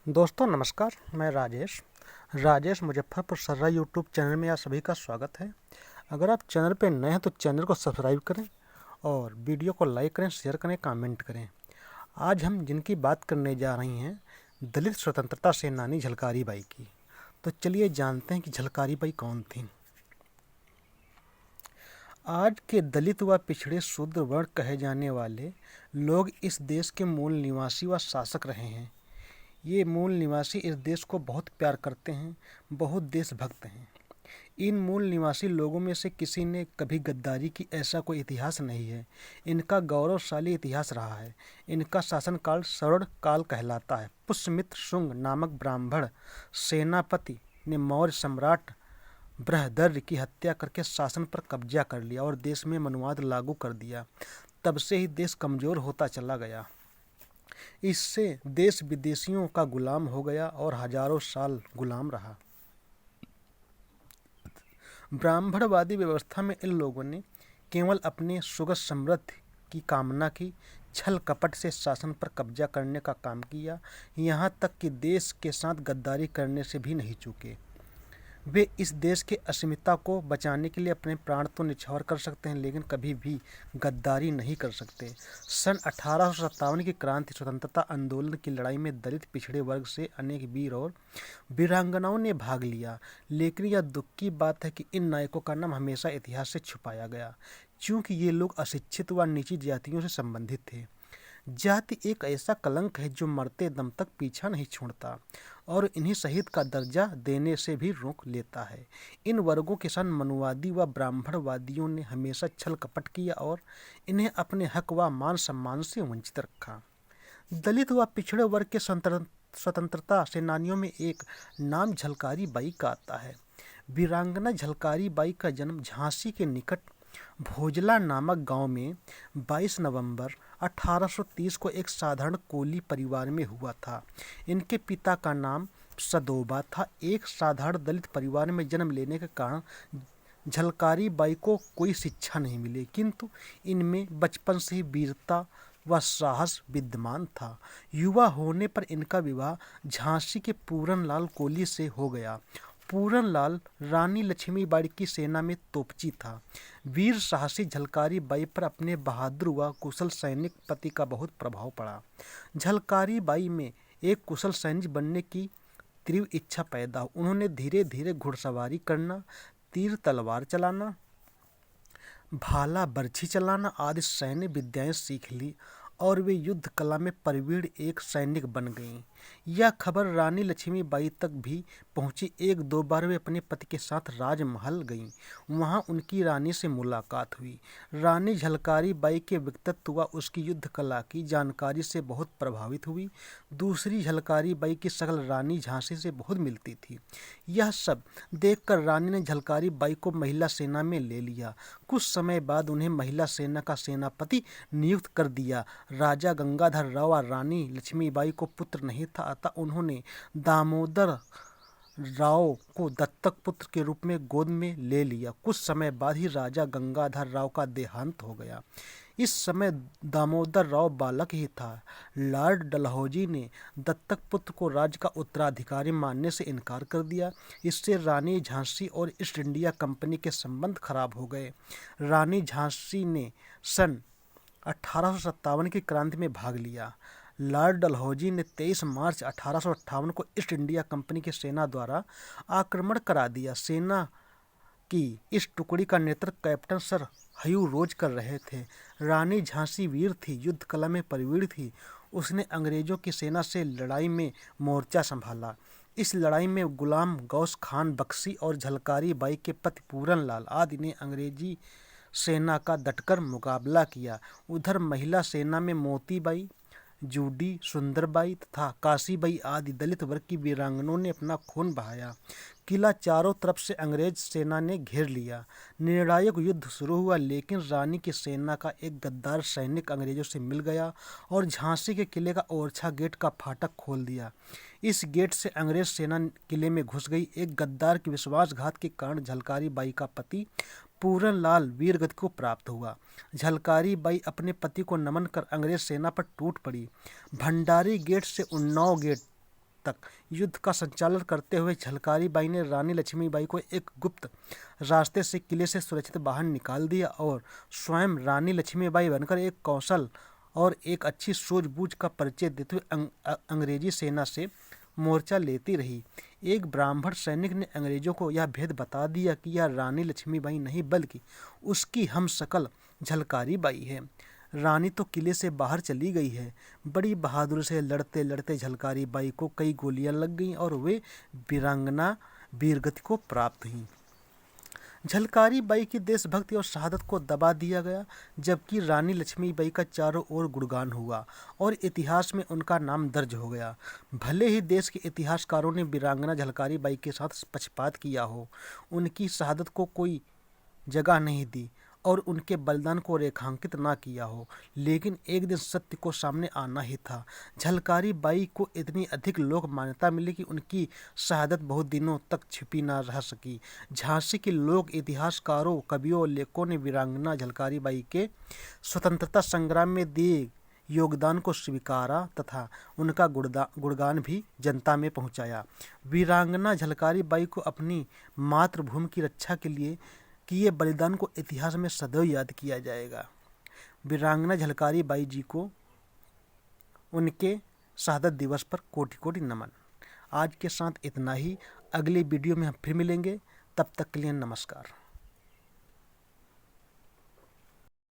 दोस्तों नमस्कार। मैं राजेश मुजफ्फरपुर सर्रा यूट्यूब चैनल में आप सभी का स्वागत है। अगर आप चैनल पर नए हैं तो चैनल को सब्सक्राइब करें और वीडियो को लाइक करें, शेयर करें, कमेंट करें। आज हम जिनकी बात करने जा रही हैं दलित स्वतंत्रता सेनानी झलकारी बाई की। तो चलिए जानते हैं कि झलकारी बाई कौन थी। आज के दलित व पिछड़े शूद्र वर्ण कहे जाने वाले लोग इस देश के मूल निवासी व शासक रहे हैं। ये मूल निवासी इस देश को बहुत प्यार करते हैं, बहुत देशभक्त हैं। इन मूल निवासी लोगों में से किसी ने कभी गद्दारी की ऐसा कोई इतिहास नहीं है। इनका गौरवशाली इतिहास रहा है। इनका शासनकाल स्वर्ण काल कहलाता है। पुष्यमित्र शुंग नामक ब्राह्मण सेनापति ने मौर्य सम्राट बृहदर्य की हत्या करके शासन पर कब्जा कर लिया और देश में मनुवाद लागू कर दिया। तब से ही देश कमजोर होता चला गया। इससे देश विदेशियों का गुलाम हो गया और हजारों साल गुलाम रहा। ब्राह्मणवादी व्यवस्था में इन लोगों ने केवल अपने सुख समृद्धि की कामना की, छल कपट से शासन पर कब्जा करने का काम किया। यहाँ तक कि देश के साथ गद्दारी करने से भी नहीं चूके। वे इस देश की अस्मिता को बचाने के लिए अपने प्राण तो न्यौछावर कर सकते हैं, लेकिन कभी भी गद्दारी नहीं कर सकते। सन 1857 की क्रांति स्वतंत्रता आंदोलन की लड़ाई में दलित पिछड़े वर्ग से अनेक वीर और वीरांगनाओं ने भाग लिया, लेकिन यह दुख की बात है कि इन नायकों का नाम हमेशा इतिहास से छुपाया गया, क्योंकि ये लोग अशिक्षित व नीची जातियों से संबंधित थे। जाति एक ऐसा कलंक है जो मरते दम तक पीछा नहीं छोड़ता और इन्हें शहीद का दर्जा देने से भी रोक लेता है। इन वर्गों के साथ मनुवादी व ब्राह्मणवादियों ने हमेशा छल कपट किया और इन्हें अपने हक व मान सम्मान से वंचित रखा। दलित व पिछड़े वर्ग के स्वतंत्रता सेनानियों में एक नाम झलकारी बाई का आता है। वीरांगना झलकारी बाई का जन्म झांसी के निकट भोजला नामक गांव में 22 नवंबर 1830 को एक साधारण कोली परिवार में हुआ था। इनके पिता का नाम सदोबा था। एक साधारण दलित परिवार में जन्म लेने के कारण झलकारी बाई को कोई शिक्षा नहीं मिली, किंतु इनमें बचपन से ही वीरता व साहस विद्यमान था। युवा होने पर इनका विवाह झांसी के पूरनलाल कोली से हो गया। पूरनलाल रानी लक्ष्मीबाई की सेना में तोपची था। वीर साहसी झलकारी बाई पर अपने बहादुर व कुशल सैनिक पति का बहुत प्रभाव पड़ा। झलकारी बाई में एक कुशल सैनिक बनने की तीव्र इच्छा पैदा हुई। उन्होंने धीरे धीरे घुड़सवारी करना, तीर तलवार चलाना, भाला बर्छी चलाना आदि सैन्य विद्याएं सीख ली और वे युद्ध कला में प्रवीण एक सैनिक बन गईं। यह खबर रानी लक्ष्मीबाई तक भी पहुंची। एक दो बार वे अपने पति के साथ राजमहल गईं। वहां उनकी रानी से मुलाकात हुई। रानी झलकारी बाई के व्यक्तित्व व उसकी युद्ध कला की जानकारी से बहुत प्रभावित हुई। दूसरी झलकारी बाई की शक्ल रानी झांसी से बहुत मिलती थी। यह सब देखकर रानी ने झलकारी बाई को महिला सेना में ले लिया। कुछ समय बाद उन्हें महिला सेना का सेनापति नियुक्त कर दिया। राजा गंगाधर राव और रानी लक्ष्मीबाई को पुत्र नहीं था, अतः उन्होंने दामोदर राव को दत्तक पुत्र के रूप में गोद में ले लिया। कुछ समय बाद ही राजा गंगाधर राव का देहांत हो गया। इस समय दामोदर राव बालक ही था। लॉर्ड डलहौजी ने दत्तक पुत्र को राज्य का उत्तराधिकारी मानने से इनकार कर दिया। इससे रानी झांसी और ईस्ट इंडिया कंपनी के संबंध खराब हो गए। रानी झांसी ने सन 1857 की क्रांति में भाग लिया। लॉर्ड डलहौजी ने 23 मार्च 1858 को ईस्ट इंडिया कंपनी की सेना द्वारा आक्रमण करा दिया। सेना की इस टुकड़ी का नेतृत्व कैप्टन सर ह्यू रोज कर रहे थे। रानी झांसी वीर थी, युद्ध कला में प्रवीण थी। उसने अंग्रेजों की सेना से लड़ाई में मोर्चा संभाला। इस लड़ाई में गुलाम गौस खान बख्शी और झलकारी बाई के पति पूरनलाल आदि ने अंग्रेजी सेना का डटकर मुकाबला किया। उधर महिला सेना में मोतीबाई, जूडी, सुंदरबाई तथा काशीबाई आदि दलित वर्ग की वीरांगनाओं ने अपना खून बहाया। किला चारों तरफ से अंग्रेज सेना ने घेर लिया। निर्णायक युद्ध शुरू हुआ, लेकिन रानी की सेना का एक गद्दार सैनिक अंग्रेजों से मिल गया और झांसी के किले का ओरछा गेट का फाटक खोल दिया। इस गेट से अंग्रेज सेना किले में घुस गई। एक गद्दार के विश्वासघात के कारण झलकारी बाई का पति पूरनलाल वीरगति को प्राप्त हुआ। झलकारी बाई अपने पति को नमन कर अंग्रेज सेना पर टूट पड़ी। भंडारी गेट से उन्नाव गेट तक युद्ध का संचालन करते हुए झलकारी बाई ने रानी लक्ष्मीबाई को एक गुप्त रास्ते से किले से सुरक्षित बाहर निकाल दिया और स्वयं रानी लक्ष्मीबाई बनकर एक कौशल और एक अच्छी सूझबूझ का परिचय देते हुए अंग्रेजी सेना से मोर्चा लेती रही। एक ब्राह्मण सैनिक ने अंग्रेजों को यह भेद बता दिया कि यह रानी लक्ष्मीबाई नहीं बल्कि उसकी हमशक्ल झलकारी बाई है। रानी तो किले से बाहर चली गई है। बड़ी बहादुरी से लड़ते लड़ते झलकारी बाई को कई गोलियां लग गईं और वे वीरांगना वीरगति को प्राप्त हुईं। झलकारी बाई की देशभक्ति और शहादत को दबा दिया गया, जबकि रानी लक्ष्मीबाई का चारों ओर गुणगान हुआ और इतिहास में उनका नाम दर्ज हो गया। भले ही देश के इतिहासकारों ने वीरांगना झलकारी बाई के साथ पक्षपात किया हो, उनकी शहादत को कोई जगह नहीं दी और उनके बलिदान को रेखांकित ना किया हो, लेकिन एक दिन सत्य को सामने आना ही था। झलकारी बाई को इतनी अधिक लोक मान्यता मिली कि उनकी शहादत बहुत दिनों तक छिपी ना रह सकी। झांसी के लोक इतिहासकारों, कवियों और लेखकों ने वीरांगना झलकारी बाई के स्वतंत्रता संग्राम में दिए योगदान को स्वीकारा तथा उनका गुणगान भी जनता में पहुंचाया। वीरांगना झलकारी बाई को अपनी मातृभूमि की रक्षा के लिए किए बलिदान को इतिहास में सदैव याद किया जाएगा। वीरांगना झलकारी बाई जी को उनके शहादत दिवस पर कोटि कोटि नमन। आज के साथ इतना ही। अगली वीडियो में हम फिर मिलेंगे। तब तक के लिए नमस्कार।